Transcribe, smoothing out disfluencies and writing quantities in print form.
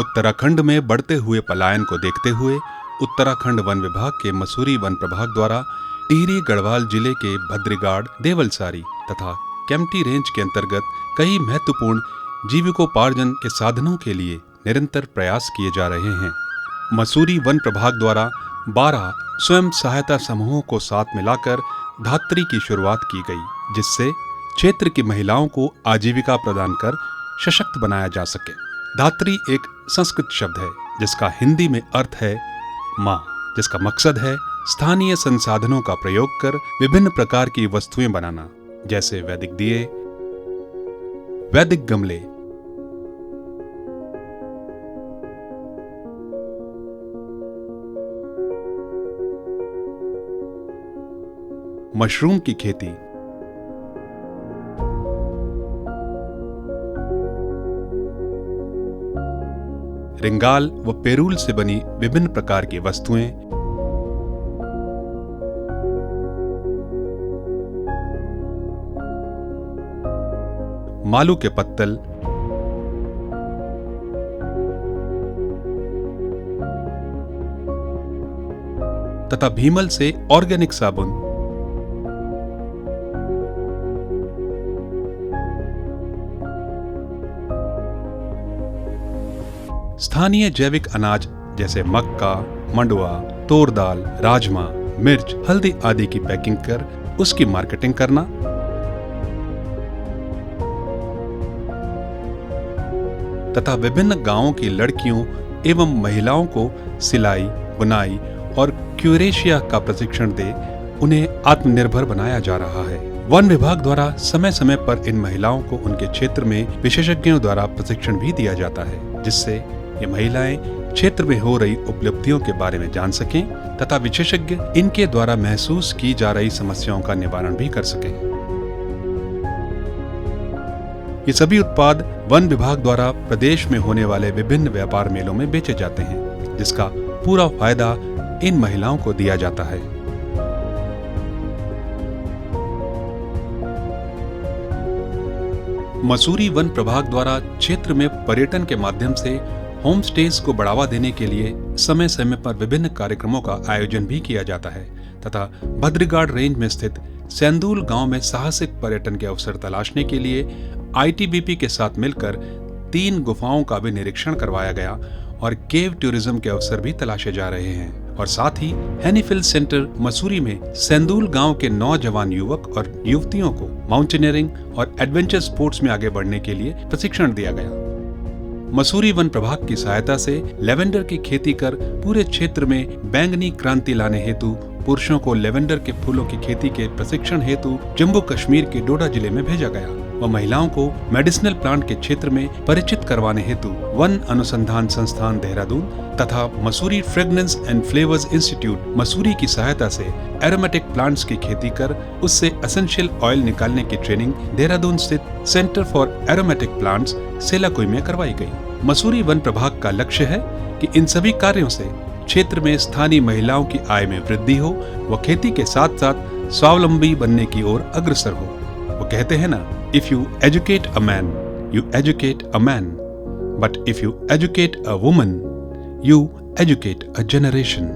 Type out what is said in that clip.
उत्तराखंड में बढ़ते हुए पलायन को देखते हुए उत्तराखंड वन विभाग के मसूरी वन प्रभाग द्वारा टिहरी गढ़वाल जिले के भद्रगाड़, देवलसारी तथा केम्प्टी रेंज के अंतर्गत कई महत्वपूर्ण जीविकोपार्जन के साधनों के लिए निरंतर प्रयास किए जा रहे हैं। मसूरी वन प्रभाग द्वारा 12 स्वयं सहायता समूहों को साथ मिलाकर धात्री की शुरुआत की गई, जिससे क्षेत्र की महिलाओं को आजीविका प्रदान कर सशक्त बनाया जा सके। धात्री एक संस्कृत शब्द है जिसका हिंदी में अर्थ है माँ, जिसका मकसद है स्थानीय संसाधनों का प्रयोग कर विभिन्न प्रकार की वस्तुएं बनाना, जैसे वैदिक दिए, वैदिक गमले, मशरूम की खेती, रिंगाल व पेरूल से बनी विभिन्न प्रकार की वस्तुएं, मालू के पत्तल, तथा भीमल से ऑर्गेनिक साबुन, स्थानीय जैविक अनाज जैसे मक्का, मंडुआ, तोर दाल, राजमा, मिर्च, हल्दी आदि की पैकिंग कर उसकी मार्केटिंग करना, तथा विभिन्न गांवों की लड़कियों एवं महिलाओं को सिलाई, बुनाई और क्यूरेशिया का प्रशिक्षण दे उन्हें आत्मनिर्भर बनाया जा रहा है। वन विभाग द्वारा समय समय पर इन महिलाओं को उनके क्षेत्र में विशेषज्ञों द्वारा प्रशिक्षण भी दिया जाता है, जिससे ये महिलाएं क्षेत्र में हो रही उपलब्धियों के बारे में जान सकें तथा विशेषज्ञ इनके द्वारा महसूस की जा रही समस्याओं का निवारण भी कर सकें। ये सभी उत्पाद वन विभाग द्वारा प्रदेश में होने वाले विभिन्न व्यापार मेलों में बेचे जाते हैं, जिसका पूरा फायदा इन महिलाओं को दिया जाता है। मसूरी वन प्रभाग द्वारा क्षेत्र में पर्यटन के माध्यम से होम स्टेज को बढ़ावा देने के लिए समय समय पर विभिन्न कार्यक्रमों का आयोजन भी किया जाता है तथा भद्रगाड़ रेंज में स्थित सेंदूल गांव में साहसिक पर्यटन के अवसर तलाशने के लिए आईटीबीपी के साथ मिलकर 3 गुफाओं का भी निरीक्षण करवाया गया और केव टूरिज्म के अवसर भी तलाशे जा रहे हैं। और साथ ही हैनीफिल सेंटर मसूरी में सेंदूल गांव के नौजवान युवक और युवतियों को माउंटेनियरिंग और एडवेंचर स्पोर्ट्स में आगे बढ़ने के लिए प्रशिक्षण दिया गया। मसूरी वन प्रभाग की सहायता से लेवेंडर की खेती कर पूरे क्षेत्र में बैंगनी क्रांति लाने हेतु पुरुषों को लेवेंडर के फूलों की खेती के प्रशिक्षण हेतु जम्मू कश्मीर के डोडा जिले में भेजा गया व महिलाओं को मेडिसिनल प्लांट के क्षेत्र में परिचित करवाने हेतु वन अनुसंधान संस्थान देहरादून तथा Mussoorie fragrance and flavours institute Mussoorie की सहायता से एरोमेटिक प्लांट्स की खेती कर उससे एसेंशियल ऑयल निकालने की ट्रेनिंग देहरादून स्थित centre for aromatic plants Selaqui में करवाई गई। मसूरी वन प्रभाग का लक्ष्य है कि इन सभी कार्यों से क्षेत्र में स्थानीय महिलाओं की आय में वृद्धि हो व खेती के साथ साथ स्वावलंबी बनने की ओर अग्रसर हो। वो कहते हैं ना, if you educate a man you educate a man, but if you educate a woman you educate a generation.